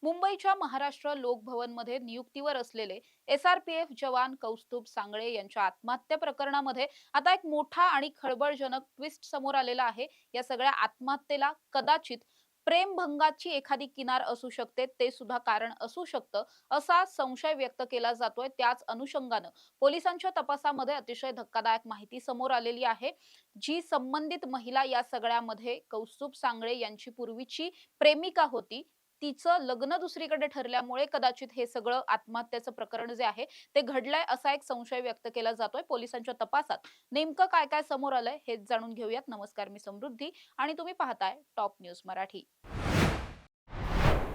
मुंबईच्या महाराष्ट्र लोकभवनमध्ये नियुक्तीवर असलेले एसआरपीएफ जवान कौस्तुभ सांगळे यांच्या आत्महत्या प्रकरणामध्ये आता एक मोठा आणि खळबळजनक ट्विस्ट समोर आलेला आहे। या सगळ्या आत्महत्येला कदाचित प्रेमभंगाची एखादी किनार असू शकते, ते सुद्धा कारण असू शकतं, असा संशय व्यक्त केला जातोय। त्याच अनुषंगानं पोलिसांच्या तपासामध्ये अतिशय धक्कादायक माहिती समोर आलेली आहे। जी संबंधित महिला या सगळ्यामध्ये कौस्तुभ सांगळे यांची पूर्वीची प्रेमिका होती, तिचं लग्न दुसरीकडे ठरल्यामुळे कदाचित हे सगळं आत्महत्येचं प्रकरण जे आहे ते घडलंय, असा एक संशय व्यक्त केला जातोय। पोलिसांच्या तपासात नेमकं काय काय समोर आलंय हेच जाणून घेऊयात। नमस्कार, मी समृद्धी आणि तुम्ही पाहताय टॉप न्यूज मराठी।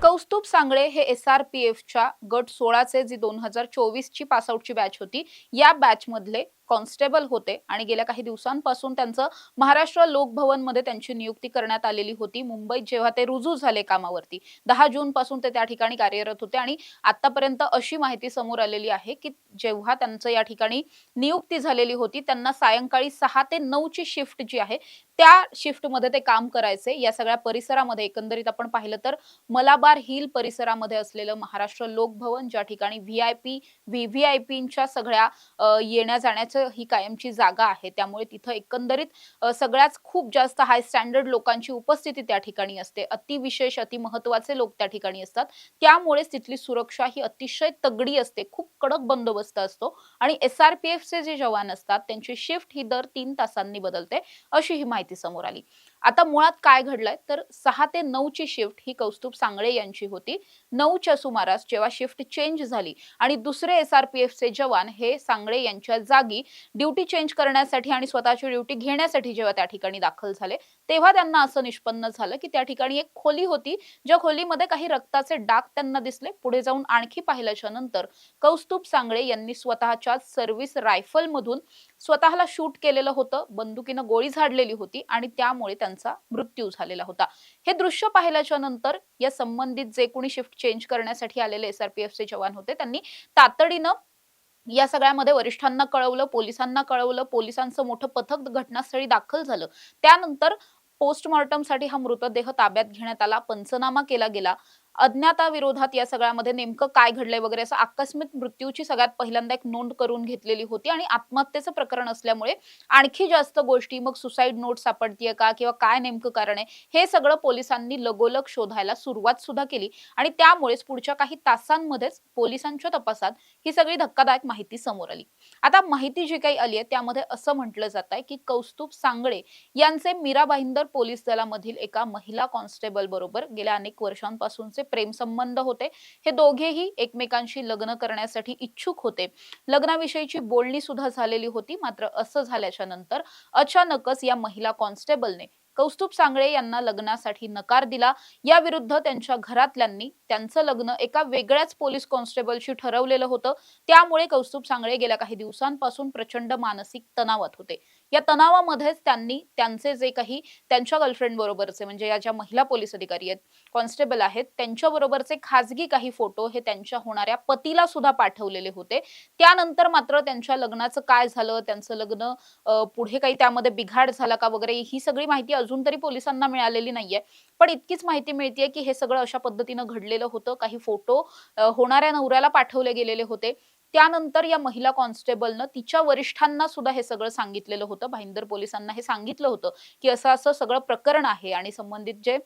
कौस्तुभ सांगळे हे एसआरपीएफच्या गट 16 चे जी 2024 ची पासआउटची बॅच होती, या बॅच मधले कॉन्स्टेबल होते आणि गेल्या काही दिवसांपासून त्यांचं महाराष्ट्र लोकभवन मध्ये त्यांची नियुक्ती करण्यात आलेली होती। मुंबईत जेव्हा ते रुजू झाले कामावरती 10 जून पासून ते त्या ठिकाणी कार्यरत होते आणि आतापर्यंत अशी माहिती समोर आलेली आहे की जेव्हा त्यांचं या ठिकाणी नियुक्ती झालेली होती, त्यांना सायंकाळी 6 ते 9 ची शिफ्ट जी आहे त्या शिफ्ट मध्ये ते काम करायचे। या सगळ्या परिसरामध्ये एकंदरीत आपण पाहिलं तर मलाबार हिल परिसरामध्ये असलेलं महाराष्ट्र लोकभवन, ज्या ठिकाणी व्हीआयपी व्हीव्हीआयपींच्या सगळ्या येण्या जाण्याचं ही कायमची जागा आहे, त्यामुळे तिथं एकंदरीत सगळ्याच खूप जास्त हाय स्टँडर्ड लोकांची उपस्थिती त्या ठिकाणी असते। अतिविशेष अतिमहत्त्वाचे लोक त्या ठिकाणी असतात, त्यामुळेच तिथली सुरक्षा ही अतिशय तगडी असते, खूप कडक बंदोबस्त असतो आणि एसआरपीएफचे जे जवान असतात त्यांची शिफ्ट ही दर 3 तासांनी बदलते, अशी ही माहिती समोर आली। आता मुळात काय घडलंय तर 6 ते 9 ची शिफ्ट ही कौस्तुभ सांगळे यांची होती। 9च्या सुमारास जेव्हा शिफ्ट चेंज झाली आणि दुसरे एसआरपीएफचे जवान हे सांगळे यांच्या जागी ड्युटी चेंज करण्यासाठी आणि स्वतःची ड्युटी घेण्यासाठी जेव्हा त्या ठिकाणी दाखल झाले, तेव्हा त्यांना असं निष्पन्न झालं की त्या ठिकाणी एक खोली होती, ज्या खोलीमध्ये काही रक्ताचे डाग त्यांना दिसले। पुढे जाऊन आणखी पाहिल्याच्या नंतर कौस्तुभ सांगळे यांनी स्वतःच्या सर्व्हिस रायफल मधून स्वतःला शूट केलेलं होतं, बंदुकीनं गोळी झाडलेली होती आणि त्यामुळे त्यांचा मृत्यू झालेला होता। हे दृश्य पाहिल्याच्या नंतर या संबंधित जे कोणी शिफ्ट चेंज करण्यासाठी आलेले एसआरपीएफचे जवान होते, त्यांनी तातडीनं या सगळ्यामध्ये वरिष्ठांना कळवलं, पोलिसांना कळवलं। पोलिसांचं मोठं पथक घटनास्थळी दाखल झालं। त्यानंतर पोस्टमॉर्टमसाठी हा मृतदेह ताब्यात घेण्यात आला, पंचनामा केला गेला। अज्ञाताविरोधात या सगळ्यामध्ये नेमकं काय घडलंय वगैरे असं आकस्मिक मृत्यूची सगळ्यात पहिल्यांदा एक नोंद करून घेतलेली होती आणि आत्महत्येचं प्रकरण असल्यामुळे आणखी जास्त गोष्टी, मग सुसाईड नोट सापडतीये का किंवा काय नेमकं कारण आहे, हे सगळं पोलिसांनी लगोलग शोधायला सुरुवात सुद्धा केली आणि त्यामुळेच पुढच्या काही तासांमध्येच पोलिसांच्या तपासात ही सगळी धक्कादायक माहिती समोर आली। आता माहिती जी काही आली आहे त्यामध्ये असं म्हटलं जात आहे की कौस्तुभ सांगळे यांचे मीरा भाईंदर पोलीस दलामधील एका महिला कॉन्स्टेबल बरोबर गेल्या अनेक वर्षांपासूनचे प्रेम संबंध होते। हे दोघेही एकमेकांशी लग्न करण्यासाठी इच्छुक होते। लग्नाविषयीची बोलणी सुद्धा झालेली होती, मात्र असं झाल्याच्या नंतर अचानकच या महिला कॉन्स्टेबलने कौस्तुभ सांगळे यांना लग्नासाठी नकार दिला। या विरुद्ध त्यांच्या घरातल्यांनी त्यांचं लग्न एका वेगळ्याच पोलीस कॉन्स्टेबलशी ठरवलेलं होतं, त्यामुळे कौस्तुभ सांगळे गेल्या काही दिवसांपासून प्रचंड मानसिक तणावात होते। या तणावामध्येच त्यांनी त्यांचे जे काही त्यांच्या गर्लफ्रेंड बरोबरचे, म्हणजे या ज्या महिला पोलीस अधिकारी आहेत, कॉन्स्टेबल आहेत, त्यांच्या बरोबरचे खाजगी काही फोटो हे त्यांच्या होणाऱ्या पतीला सुद्धा पाठवलेले होते। त्यानंतर मात्र त्यांच्या लग्नाचं काय झालं, त्यांचं लग्न पुढे काही त्यामध्ये बिघाड झाला का वगैरे, ही सगळी माहिती अजून तरी पोलिसांना मिळालेली नाहीये। पण इतकीच माहिती मिळतीये की हे सगळं अशा पद्धतीनं घडलेलं होतं। काही फोटो होणाऱ्या नवऱ्याला पाठवले गेलेले होते। त्यानंतर या महिला कॉन्स्टेबलनं तिच्या वरिष्ठांना सुद्धा हे सगळं सांगितलेलं होतं, भाईंदर पोलिसांना हे सांगितलं होतं की असं असं सगळं प्रकरण आहे आणि संबंधित जे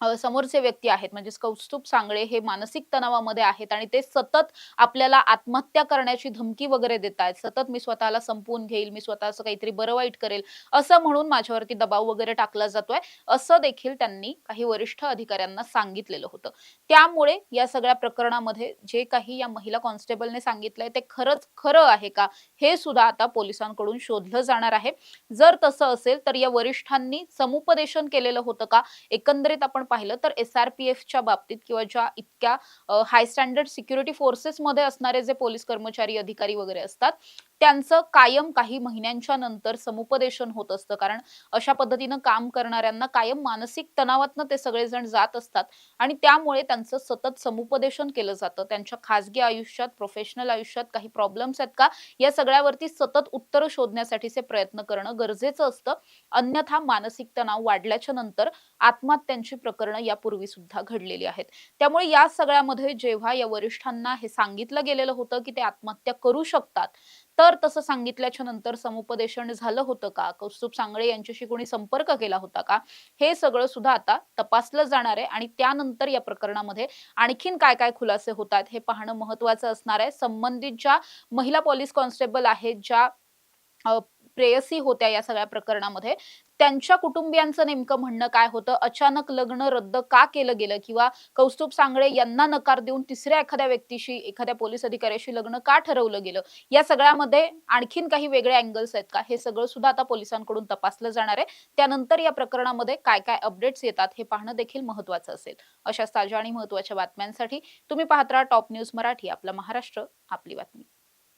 समोरचे व्यक्ती आहेत म्हणजे कौस्तुभ सांगळे हे मानसिक तणावामध्ये आहेत आणि ते सतत आपल्याला आत्महत्या करण्याची धमकी वगैरे देतायत। सतत मी स्वतःला संपवून घेईल, मी स्वतःचं काहीतरी बरं वाईट करेल, असं म्हणून माझ्यावरती दबाव वगैरे टाकला जातोय, असं देखील त्यांनी काही वरिष्ठ अधिकाऱ्यांना सांगितलेलं होतं। त्यामुळे या सगळ्या प्रकरणामध्ये जे काही या महिला कॉन्स्टेबलने सांगितलंय ते खरंच खरं आहे का, हे सुद्धा आता पोलिसांकडून शोधलं जाणार आहे। जर तसं असेल तर या वरिष्ठांनी समुपदेशन केलेलं होतं का? एकंदरीत आपण पाहिलं तर एसआरपीएफच्या बाबतीत किंवा ज्या इतक्या हाय स्टँडर्ड सिक्युरिटी फोर्सेस मध्ये असणारे जे पोलीस कर्मचारी अधिकारी वगैरे असतात, त्यांचं कायम काही महिन्यांच्या नंतर समुपदेशन होत असतं. कारण अशा पद्धतीनं काम करणाऱ्यांना कायम मानसिक तणावातनं ते सगळेजण जात असतात आणि त्यामुळे त्यांचं सतत समुपदेशन केलं जातं. त्यांच्या खाजगी आयुष्यात, प्रोफेशनल आयुष्यात काही प्रॉब्लेम्स आहेत का? या सगळ्यावरती सतत उत्तरं शोधण्यासाठीचे प्रयत्न करणं गरजेचं असतं. अन्यथा मानसिक तणाव वाढल्याच्या नंतर आत्महत्यांची प्रकरणं यापूर्वी सुद्धा घडलेली आहेत. त्यामुळे या सगळ्यामध्ये जेव्हा या वरिष्ठांना हे सांगितलं गेलेलं होतं, की ते आत्महत्या करू शकतात, तर तसं सांगितल्याच्या नंतर समुपदेशन झालं होतं का? कौस्तुभ सांगळे यांच्याशी कोणी संपर्क केला होता का? हे सगळं सुद्धा आता तपासलं जाणार आहे आणि त्यानंतर या प्रकरणामध्ये आणखीन काय-काय खुलासे होतात हे पाहणं महत्त्वाचं असणार आहे. संबंधित ज्या महिला पोलीस कॉन्स्टेबल आहेत, ज्या अ, प्रेयसी होत्या या सगळ्या प्रकरणामध्ये, त्यांच्या कुटुंबियांचं नेमकं म्हणणं काय होतं? अचानक लग्न रद्द का केलं गेलं? किंवा कौस्तुभ सांगळे यांना नकार देऊन तिसऱ्या एखाद्या व्यक्तीशी, एखाद्या पोलीस अधिकाऱ्याशी लग्न का ठरवलं गेलं? या सगळ्यामध्ये आणखीन काही वेगळे अँगल्स आहेत का? हे सगळं सुद्धा आता पोलिसांकडून तपासलं जाणार आहे. त्यानंतर या प्रकरणामध्ये काय-काय अपडेट्स येतात हे पाहणं देखील महत्त्वाचं असेल. अशाच ताज्या आणि महत्त्वाच्या बातम्यांसाठी तुम्ही पाहत राहा टॉप न्यूज मराठी. आपला महाराष्ट्र, आपली बातमी.